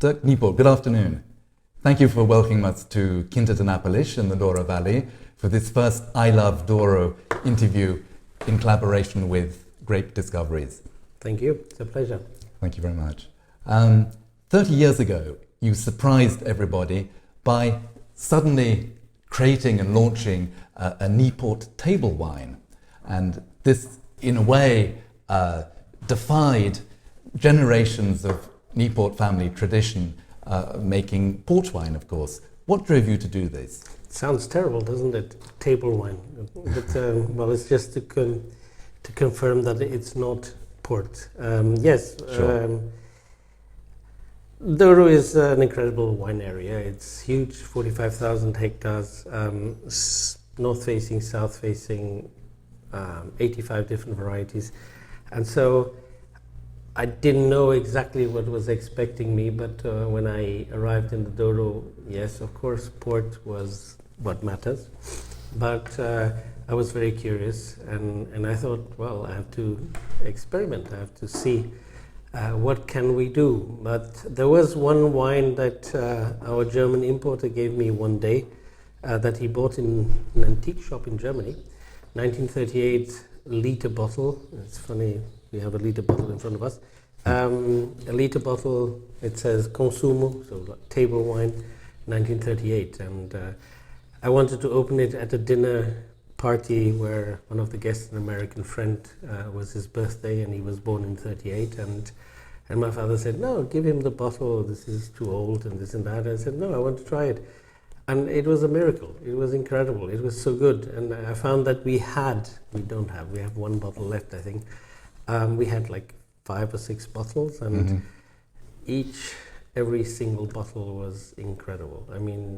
Dirk Niepoort, good afternoon. Thank you for welcoming us to Quinta de Napoles in the Douro Valley for this first I Love Douro interview in collaboration with Grape Discoveries. Thank you. It's a pleasure. Thank you very much. 30 years ago, you surprised everybody by suddenly creating and launching a Niepoort table wine. And this, in a way, defied generations of Niepoort family tradition, making port wine, of course. What drove you to do this? Sounds terrible, doesn't it? Table wine. But, well, it's just to confirm that it's not port. Yes. Sure. Douro is an incredible wine area. It's huge, 45,000 hectares, north-facing, south-facing, 85 different varieties. And so I didn't know exactly what was expecting me, but when I arrived in the Douro, yes, of course, port was what matters. But I was very curious, and I thought, well, I have to experiment. I have to see what can we do. But there was one wine that our German importer gave me one day that he bought in an antique shop in Germany, 1938 liter bottle. It's funny, we have a liter bottle in front of us. A liter bottle, it says Consumo, so like table wine, 1938. And I wanted to open it at a dinner party where one of the guests, an American friend, was his birthday, and he was born in 38. And my father said, no, give him the bottle, this is too old, and this and that. And I said, no, I want to try it. And it was a miracle. It was incredible. It was so good. And I found that we have one bottle left, I think. We had like 5 or 6 bottles, and every single bottle was incredible. I mean,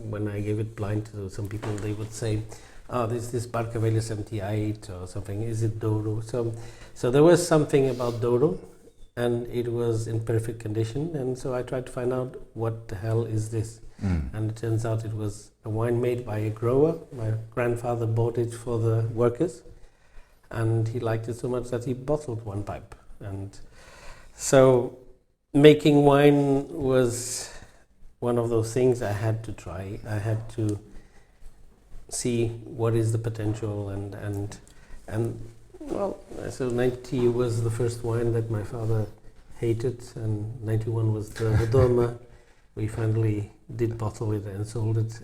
when I gave it blind to some people, they would say, oh, this is Barcavella 78 or something, is it Douro? So there was something about Douro, and it was in perfect condition, and so I tried to find out what the hell is this. And it turns out it was a wine made by a grower. My grandfather bought it for the workers, and he liked it so much that he bottled one pipe. And so making wine was one of those things I had to try. I had to see what is the potential, and well, so 90 was the first wine that my father hated, and 91 was the Dorma. We finally did bottle it and sold it,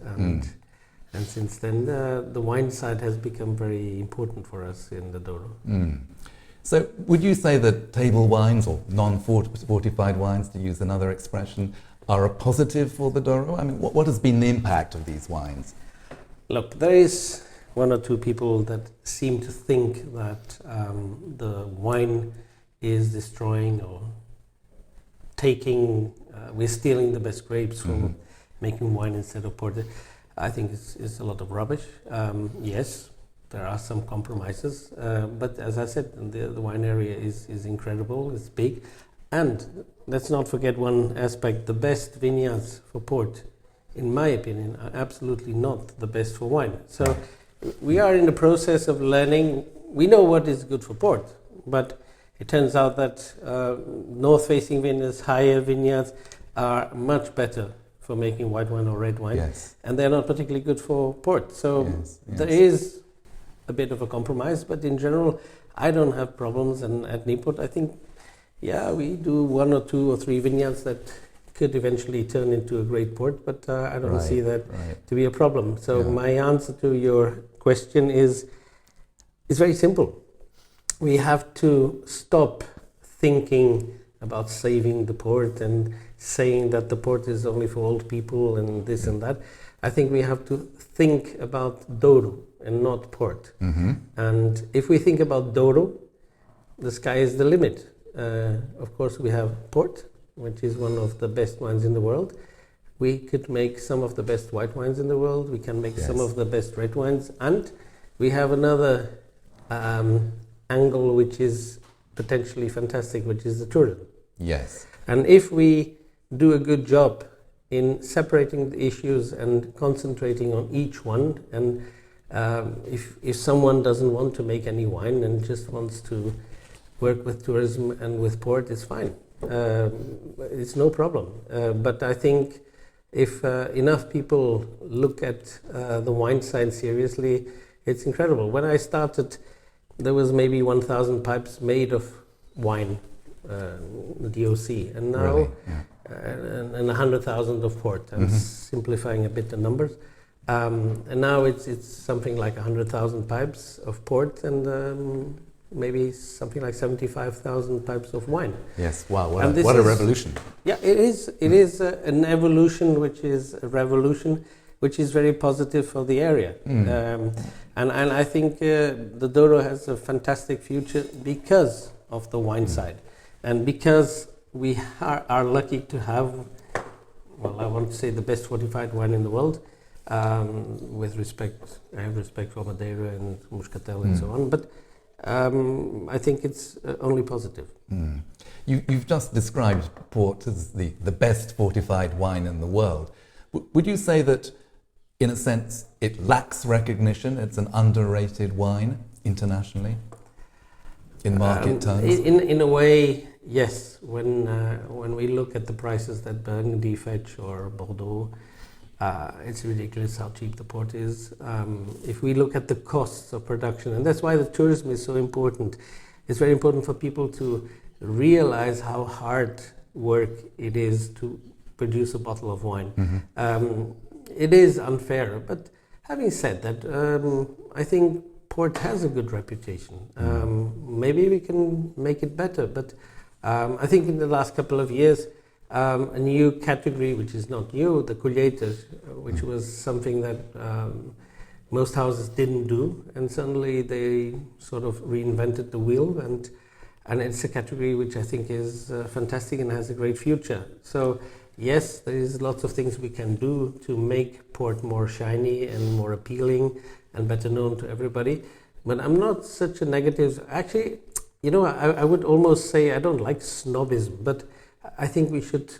and since then the wine side has become very important for us in the Douro. So would you say that table wines, or non-fortified wines, to use another expression, are a positive for the Douro? I mean, what has been the impact of these wines? Look, there is 1 or 2 people that seem to think that the wine is destroying or we're stealing the best grapes from making wine instead of porter. I think it's a lot of rubbish. Yes, there are some compromises, but as I said, the wine area is incredible, it's big. And let's not forget one aspect: the best vineyards for port, in my opinion, are absolutely not the best for wine. So we are in the process of learning. We know what is good for port, but it turns out that north-facing vineyards, higher vineyards, are much better for making white wine or red wine, and they're not particularly good for port. So there is a bit of a compromise, but in general, I don't have problems. And at Niepoort, I think, we do 1 or 2 or 3 vineyards that could eventually turn into a great port, but I don't see that to be a problem. So my answer to your question is very simple. We have to stop thinking about saving the port and saying that the port is only for old people and this and that. I think we have to think about Douro and not port. And if we think about Douro, the sky is the limit. Of course, we have port, which is one of the best wines in the world. We could make some of the best white wines in the world. We can make some of the best red wines. And we have another angle which is potentially fantastic, which is the tourism. Yes. And if we do a good job in separating the issues and concentrating on each one, and if someone doesn't want to make any wine and just wants to work with tourism and with port, it's fine. It's no problem. But I think if enough people look at the wine side seriously, it's incredible. When I started, there was maybe 1,000 pipes made of wine, DOC, and now Really? Yeah. and 100,000 of port. I'm simplifying a bit the numbers. And now it's something like 100,000 pipes of port and maybe something like 75,000 pipes of wine. Yes, wow, And what a revolution. Yeah, it is. It is an evolution, which is a revolution, which is very positive for the area. And I think the Douro has a fantastic future because of the wine side, and because we are lucky to have, well, I want to say the best fortified wine in the world. With respect, I have respect for Madeira and Muscatel and so on, but I think it's only positive. You've just described port as the best fortified wine in the world. Would you say that, in a sense, it lacks recognition? It's an underrated wine internationally, in market terms? In a way, yes. When we look at the prices that Burgundy fetch or Bordeaux, it's ridiculous how cheap the port is. If we look at the costs of production, and that's why the tourism is so important. It's very important for people to realize how hard work it is to produce a bottle of wine. It is unfair, but having said that, I think port has a good reputation. Maybe we can make it better, but I think in the last couple of years, a new category, which is not new, the colheiters, which was something that most houses didn't do, and suddenly they sort of reinvented the wheel, and it's a category which I think is fantastic and has a great future. So yes, there is lots of things we can do to make port more shiny and more appealing and better known to everybody, but I'm not such a negative. Actually, you know, I would almost say I don't like snobism, but I think we should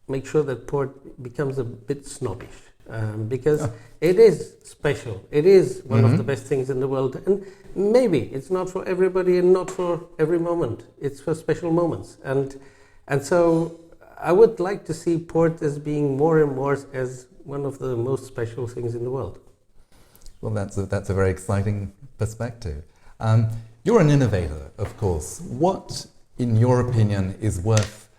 make sure that port becomes a bit snobbish, because it is special. It is one of the best things in the world, and maybe it's not for everybody and not for every moment. It's for special moments, and so I would like to see port as being more and more as one of the most special things in the world. Well, that's a very exciting perspective. You're an innovator, of course. What, in your opinion, is worth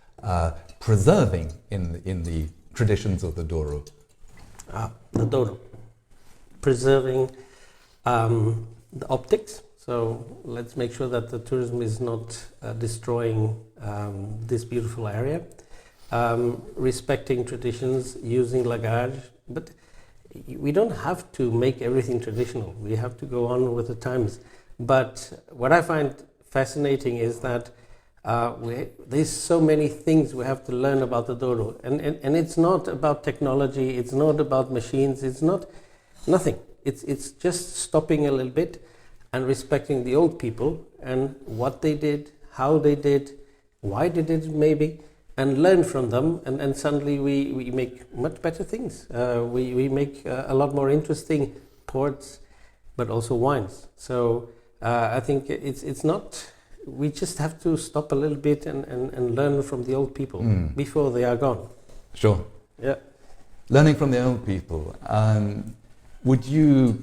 preserving in the traditions of the Douro? The Douro. Preserving the optics. So let's make sure that the tourism is not destroying this beautiful area. Respecting traditions, using lagage, but we don't have to make everything traditional. We have to go on with the times. But what I find fascinating is that there's so many things we have to learn about the Douro, and it's not about technology, it's not about machines, it's not nothing. It's just stopping a little bit and respecting the old people and what they did, how they did, why they did it maybe, and learn from them, and suddenly we make much better things. We make a lot more interesting ports, but also wines. So I think it's not. We just have to stop a little bit and learn from the old people before they are gone. Sure. Yeah. Learning from the old people. Would you,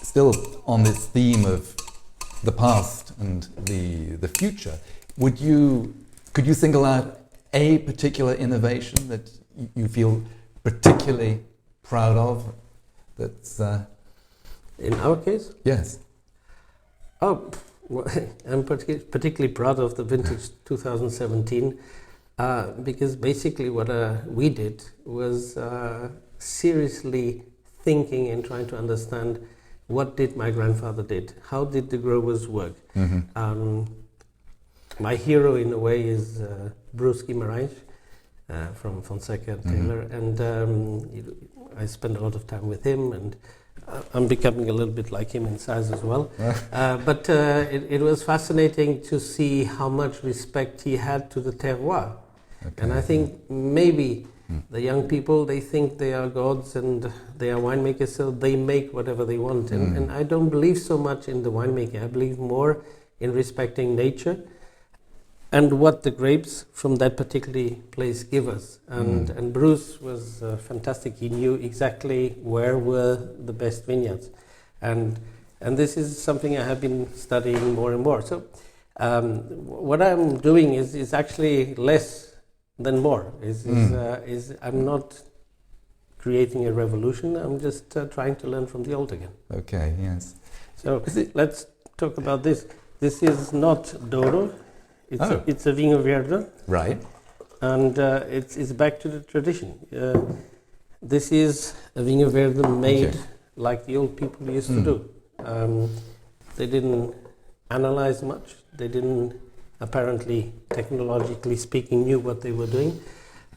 still on this theme of the past and the future, could you single out a particular innovation that you feel particularly proud of? That's in our case? Yes. Oh, well, I'm particularly proud of the vintage 2017 because basically what we did was seriously thinking and trying to understand what did my grandfather did, how did the growers work. My hero in a way is Bruce Guimarães from Fonseca Taylor, and I spend a lot of time with him, and I'm becoming a little bit like him in size as well. But it was fascinating to see how much respect he had to the terroir. Okay. And I think maybe the young people, they think they are gods and they are winemakers, so they make whatever they want. And I don't believe so much in the winemaking. I believe more in respecting nature and what the grapes from that particular place give us. And Bruce was fantastic. He knew exactly where were the best vineyards. And this is something I have been studying more and more. So what I'm doing is actually less than more. I'm not creating a revolution. I'm just trying to learn from the old again. Okay, yes. So let's talk about this. This is not Douro. It's a Vinho Verde. Right. And it's back to the tradition. This is a Vinho Verde made like the old people used to do. They didn't analyze much. They didn't, apparently, technologically speaking, knew what they were doing.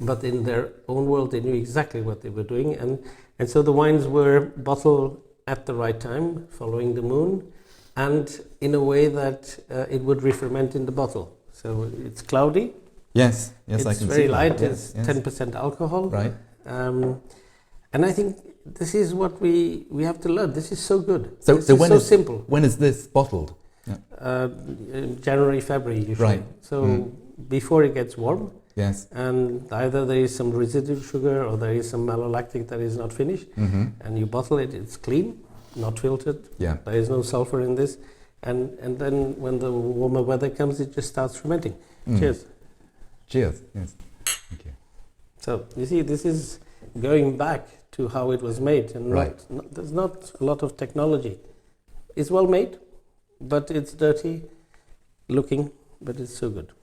But in their own world, they knew exactly what they were doing. And so the wines were bottled at the right time, following the moon, and in a way that it would re-ferment in the bottle. So it's cloudy. Yes, I it's can see very that. light. Yes, It's 10% alcohol. Right. And I think this is what we have to learn. This is so good. So this is when so simple. When is this bottled? January, February usually. Right. So before it gets warm. Yes. And either there is some residual sugar or there is some malolactic that is not finished. And you bottle it. It's clean, not filtered. Yeah. There is no sulfur in this. And then when the warmer weather comes, it just starts fermenting. Cheers. Cheers. Yes. Thank you. So you see, this is going back to how it was made, and there's not a lot of technology. It's well made, but it's dirty looking, but it's so good.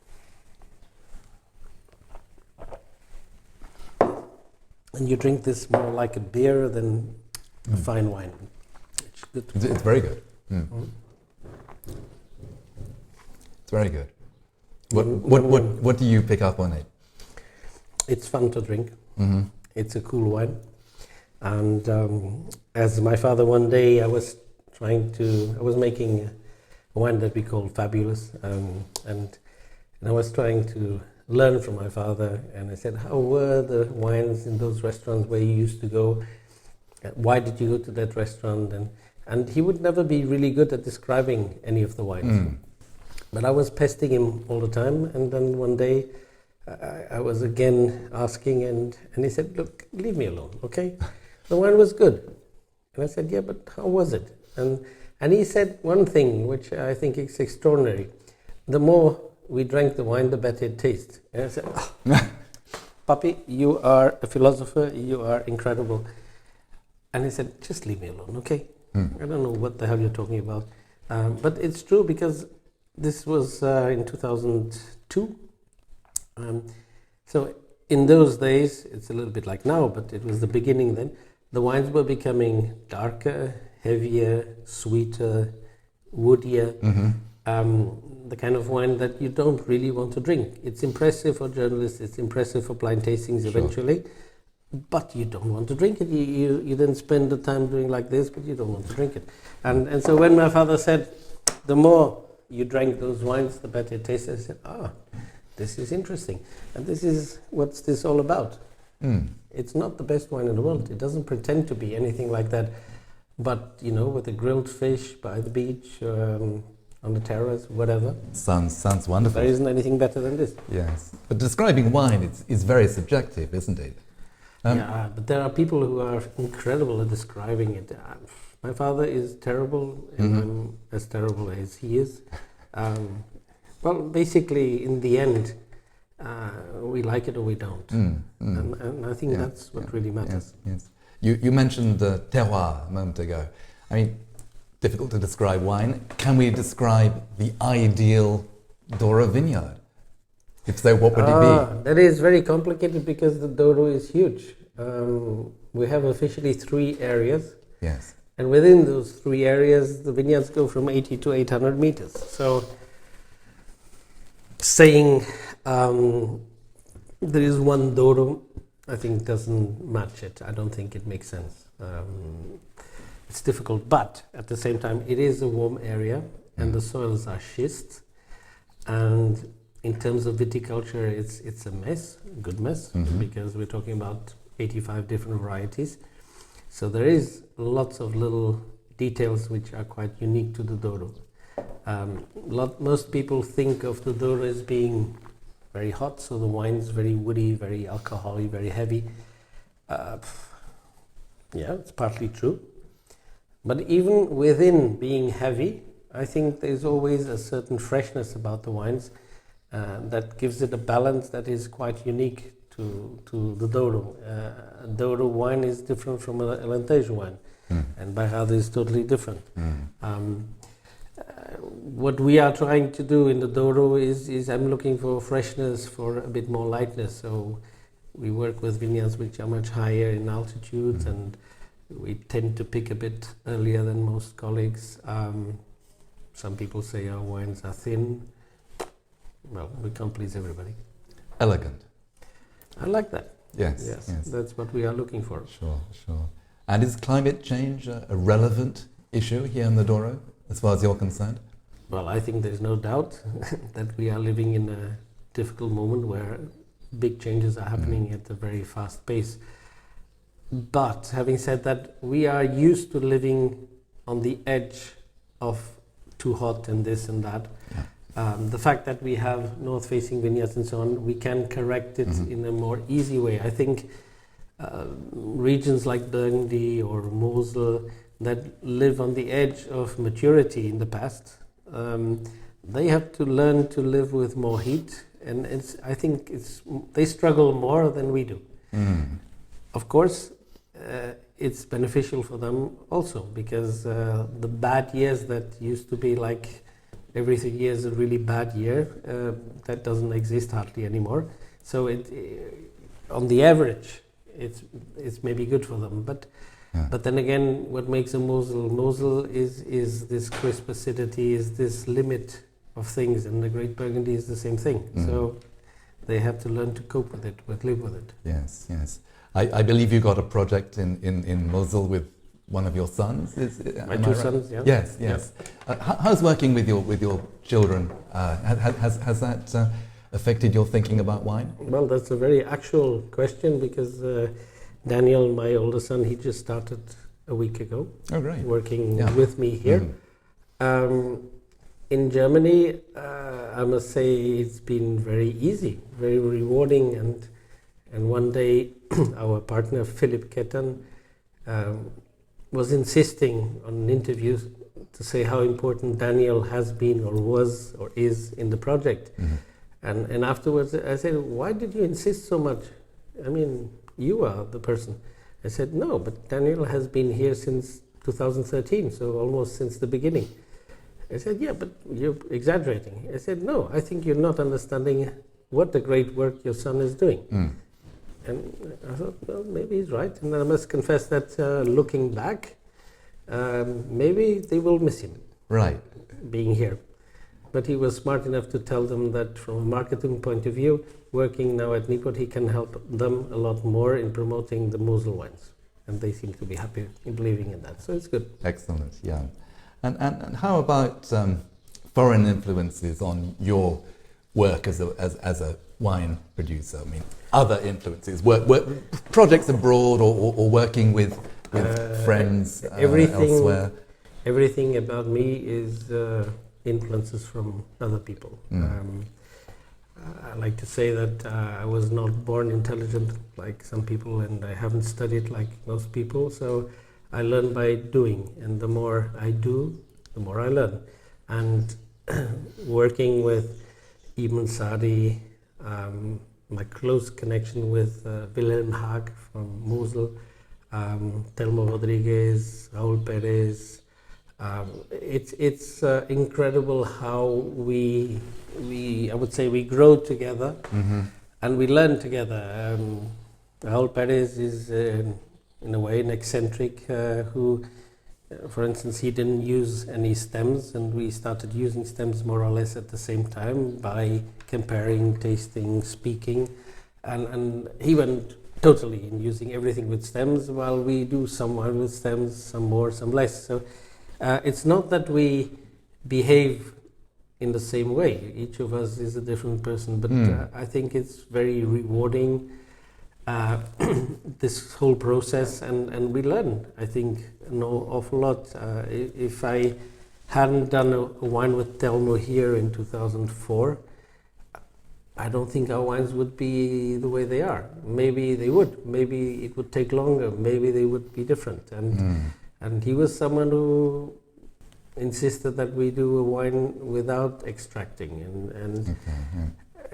And you drink this more like a beer than a fine wine. It's good. It's very good. It's very good. What do you pick up on it? It's fun to drink. It's a cool wine. And as my father, one day I was making a wine that we call Fabulous, and I was trying to learn from my father, and I said, how were the wines in those restaurants where you used to go? Why did you go to that restaurant? And he would never be really good at describing any of the wines. But I was pestering him all the time, and then one day I was again asking, and he said, look, leave me alone, okay? The wine was good. And I said, yeah, but how was it? And he said one thing, which I think is extraordinary. The more we drank the wine, the better it tastes. And I said, Papi, you are a philosopher, you are incredible. And he said, just leave me alone, okay? I don't know what the hell you're talking about. But it's true, because this was in 2002. So in those days, it's a little bit like now, but it was the beginning then, the wines were becoming darker, heavier, sweeter, woodier. The kind of wine that you don't really want to drink. It's impressive for journalists, it's impressive for blind tastings eventually, but you don't want to drink it. You then spend the time doing like this, but you don't want to drink it. And so when my father said, the more you drank those wines, the better it tasted, I said, this is interesting. And this is what's this all about. It's not the best wine in the world. It doesn't pretend to be anything like that. But, with a grilled fish by the beach, on the terrace, whatever. Sounds wonderful. There isn't anything better than this. Yes. But describing wine is very subjective, isn't it? Yeah, but there are people who are incredible at describing it. My father is terrible, and I'm as terrible as he is. Well, basically, in the end, we like it or we don't. And I think that's what really matters. Yes. You mentioned the terroir a moment ago. I mean, difficult to describe wine. Can we describe the ideal Douro vineyard? If so, what would it be? That is very complicated, because the Douro is huge. We have officially 3 areas. Yes. And within those 3 areas, the vineyards go from 80 to 800 meters. So saying there is one Douro, I think doesn't match it. I don't think it makes sense. It's difficult, but at the same time, it is a warm area, and the soils are schist. And in terms of viticulture, it's a mess, a good mess, because we're talking about 85 different varieties. So there is lots of little details which are quite unique to the Douro. Most people think of the Douro as being very hot, so the wine's very woody, very alcoholic, very heavy. Yeah, it's partly true. But even within being heavy, I think there's always a certain freshness about the wines that gives it a balance that is quite unique to the Douro. Douro wine is different from a Alentejo wine, and Bairrada is totally different. What we are trying to do in the Douro is I'm looking for freshness, for a bit more lightness. So we work with vineyards which are much higher in altitudes, and we tend to pick a bit earlier than most colleagues. Some people say our wines are thin. Well, we can't please everybody. Elegant. I like that. Yes. That's what we are looking for. Sure. And is climate change a relevant issue here in the Douro, as far as you're concerned? Well, I think there's no doubt that we are living in a difficult moment where big changes are happening at a very fast pace. But having said that, we are used to living on the edge of too hot and this and that. The fact that we have north-facing vineyards and so on, we can correct it in a more easy way. I think regions like Burgundy or Mosel that live on the edge of maturity in the past, they have to learn to live with more heat, and I think they struggle more than we do. Of course, it's beneficial for them also, because the bad years that used to be like every 3 years a really bad year, that doesn't exist hardly anymore. So on the average, it's maybe good for them. But then again, what makes a Mosel is this crisp acidity, is this limit of things, and the Great Burgundy is the same thing. So they have to learn to cope with it, live with it. Yes. I believe you got a project in Mosel with one of your sons. My two sons, yeah. Yes. How's working with your children? Has that affected your thinking about wine? Well, that's a very actual question, because Daniel, my older son, he just started a week ago. Oh, great. Working with me here. In Germany, I must say it's been very easy, very rewarding, and one day our partner Philip Ketan was insisting on interviews to say how important Daniel has been or was or is in the project. And afterwards I said, why did you insist so much? I mean, you are the person. I said, no, but Daniel has been here since 2013, so almost since the beginning. I said, yeah, but you're exaggerating. I said, no, I think you're not understanding what the great work your son is doing. And I thought, well, maybe he's right. And I must confess that looking back, maybe they will miss him. Right. Being here. But he was smart enough to tell them that from a marketing point of view, working now at Niepoort, he can help them a lot more in promoting the Mosel wines. And they seem to be happy in believing in that. So it's good. Excellent, yeah. And how about foreign influences on your work as a wine producer? I mean, other influences, work projects abroad or working with friends elsewhere? Everything about me is influences from other people. I like to say that I was not born intelligent like some people, and I haven't studied like most people, so I learn by doing, and the more I do, the more I learn. And working with Ibn Sadi, my close connection with Wilhelm Haag from Mosel, Telmo Rodriguez, Raúl Pérez. It's incredible how we I would say we grow together, and we learn together. Raúl Pérez is in a way an eccentric who, for instance, he didn't use any stems, and we started using stems more or less at the same time by comparing, tasting, speaking, and he went totally in using everything with stems, while we do some wine with stems, some more, some less. So it's not that we behave in the same way. Each of us is a different person, but I think it's very rewarding, this whole process, and we learn, I think, an awful lot. If I hadn't done a wine with Telmo here in 2004, I don't think our wines would be the way they are. Maybe they would. Maybe it would take longer. Maybe they would be different. And he was someone who insisted that we do a wine without extracting,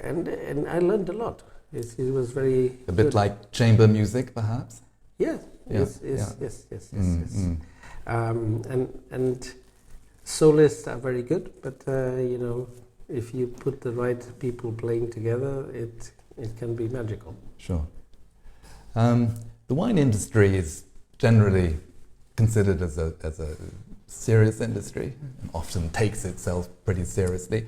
and I learned a lot. It was very a bit good. like chamber music, perhaps. Yes. And soloists are very good, but if you put the right people playing together, it can be magical. Sure. The wine industry is generally considered as a serious industry and often takes itself pretty seriously.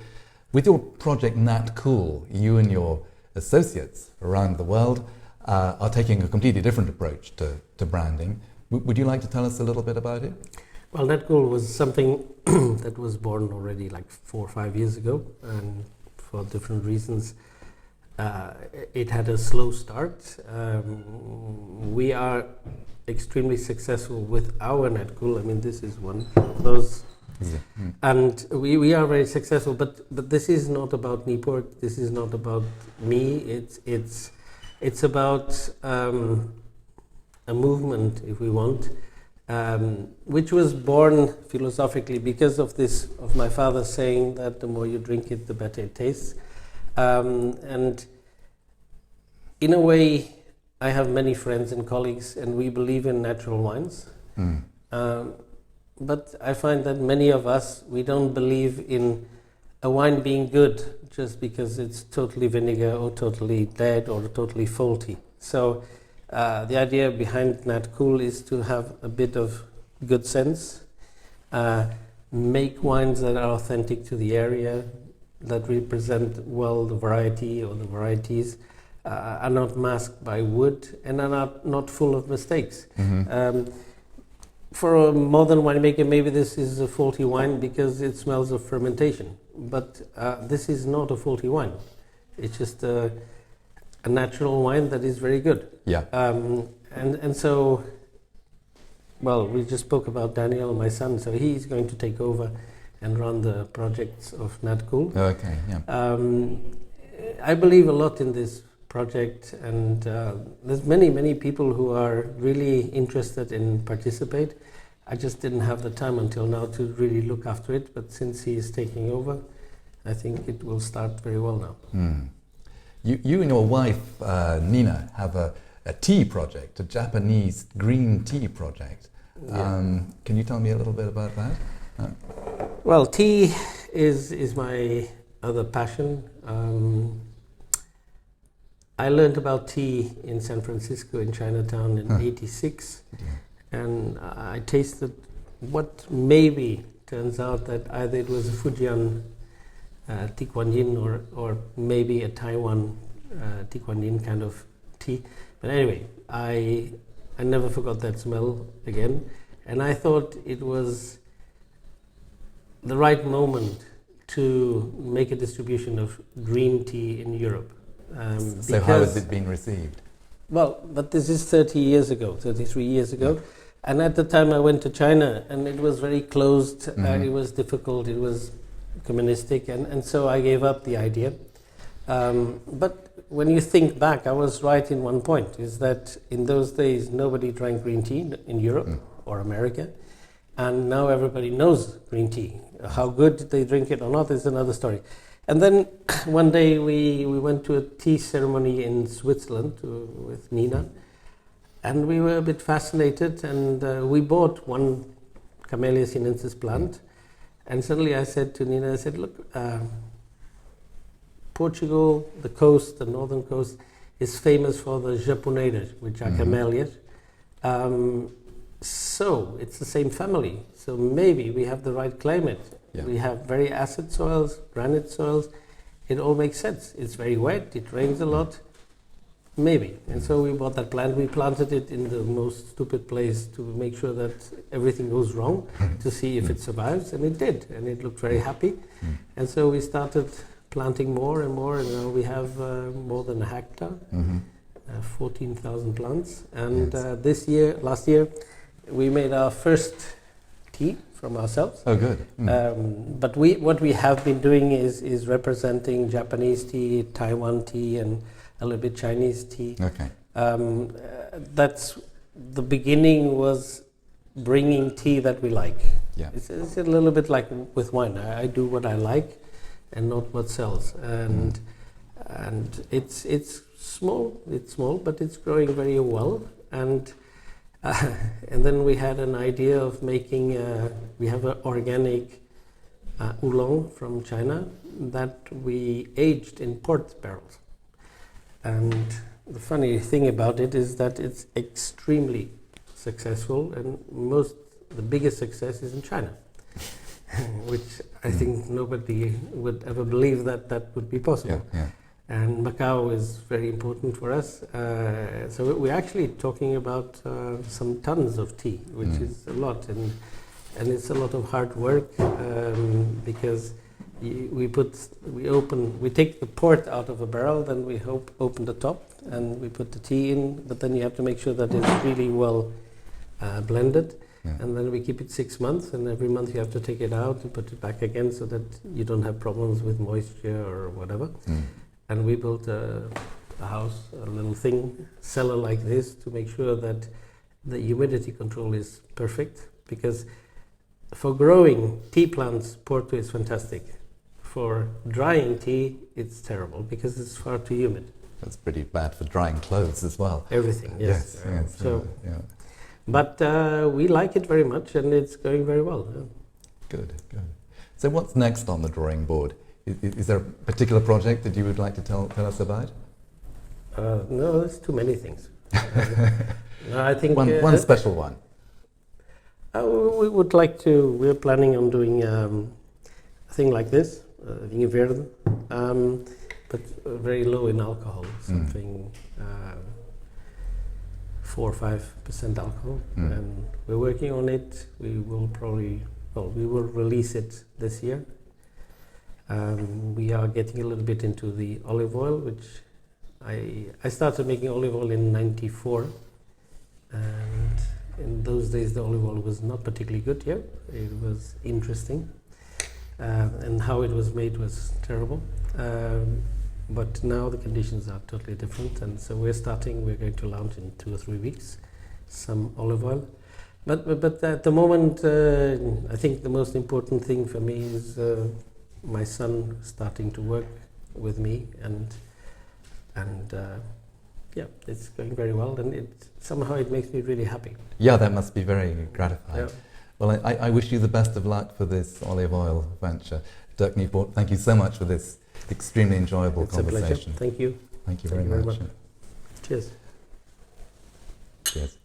With your project Nat Cool, you and your associates around the world are taking a completely different approach to branding. Would you like to tell us a little bit about it? Well, Nat Cool was something that was born already like 4 or 5 years ago, and for different reasons it had a slow start. We are extremely successful with our Nat Cool. I mean, this is one of those. Yeah. And we are very successful, but this is not about Niepoort. This is not about me. It's about a movement, if we want, which was born philosophically because of my father saying that the more you drink it, the better it tastes. And in a way, I have many friends and colleagues, and we believe in natural wines. But I find that many of us, we don't believe in a wine being good just because it's totally vinegar or totally dead or totally faulty. So the idea behind Nat Cool is to have a bit of good sense, make wines that are authentic to the area, that represent well the variety or the varieties, are not masked by wood, and are not full of mistakes. For a modern winemaker, maybe this is a faulty wine because it smells of fermentation. But this is not a faulty wine. It's just a natural wine that is very good. Yeah. And so, well, we just spoke about Daniel, my son, so he's going to take over and run the projects of Nat Cool. Okay, yeah. I believe a lot in this project, and there's many people who are really interested in participate. I just didn't have the time until now to really look after it, but since he is taking over, I think it will start very well now. You and your wife Nina have a tea project, a Japanese green tea project. Yeah. Can you tell me a little bit about that? Well, tea is my other passion. I learned about tea in San Francisco, in Chinatown in '86, and I tasted what maybe turns out that either it was a Fujian Tikuan or maybe a Taiwan Tikuan kind of tea. But anyway, I never forgot that smell again, and I thought it was the right moment to make a distribution of green tea in Europe. So how has it been received? Well, but this is 33 years ago. And at the time I went to China, and it was very closed, it was difficult, it was communistic, and so I gave up the idea. But when you think back, I was right in one point, is that in those days nobody drank green tea in Europe or America, and now everybody knows green tea. How good they drink it or not is another story. And then one day we went to a tea ceremony in Switzerland with Nina, and we were a bit fascinated, and we bought one Camellia sinensis plant, and suddenly I said to Nina, I said, look, Portugal, the coast, the northern coast, is famous for the japoneira, which are camellias. So it's the same family, so maybe we have the right climate. Yeah. We have very acid soils, granite soils. It all makes sense. It's very wet, it rains a lot, maybe. And so we bought that plant. We planted it in the most stupid place to make sure that everything goes wrong, to see if it survives, and it did, and it looked very happy. And so we started planting more and more, and now we have more than a hectare, 14,000 plants. And last year, we made our first tea from ourselves. Oh, good. But what we have been doing is representing Japanese tea, Taiwan tea, and a little bit Chinese tea. Okay. That's the beginning, was bringing tea that we like. Yeah. It's a little bit like with wine. I do what I like, and not what sells. And it's small. It's small, but it's growing very well. And then we had an idea of making. We have an organic oolong from China that we aged in port barrels. And the funny thing about it is that it's extremely successful, and the biggest success is in China, which I think nobody would ever believe that would be possible. Yeah. And Macau is very important for us. So we're actually talking about some tons of tea, which is a lot, and it's a lot of hard work because we take the port out of a barrel, then we open the top, and we put the tea in. But then you have to make sure that it's really well blended. Yeah. And then we keep it 6 months, and every month you have to take it out and put it back again so that you don't have problems with moisture or whatever. And we built a house, a little cellar like this, to make sure that the humidity control is perfect, because for growing tea plants, Porto is fantastic. For drying tea, it's terrible because it's far too humid. That's pretty bad for drying clothes as well. Everything, yes. Yeah. But we like it very much, and it's going very well. Yeah. Good. So what's next on the drawing board? Is there a particular project that you would like to tell us about? No, there's too many things. No, I think one special one. We would like to. We're planning on doing a thing like this, vinho verde, but very low in alcohol, something 4 or 5% alcohol, and we're working on it. We will release it this year. We are getting a little bit into the olive oil, which I started making olive oil in '94, and in those days the olive oil was not particularly good here. It was interesting, and how it was made was terrible. But now the conditions are totally different, and so we're going to launch in 2 or 3 weeks some olive oil. But at the moment, I think the most important thing for me is my son starting to work with me, and it's going very well, and somehow it makes me really happy. Yeah, that must be very gratifying. Yeah. Well, I wish you the best of luck for this olive oil venture. Dirk Niepoort, thank you so much for this extremely enjoyable conversation. It's a pleasure. Thank you. Thank you very much. Cheers. Cheers.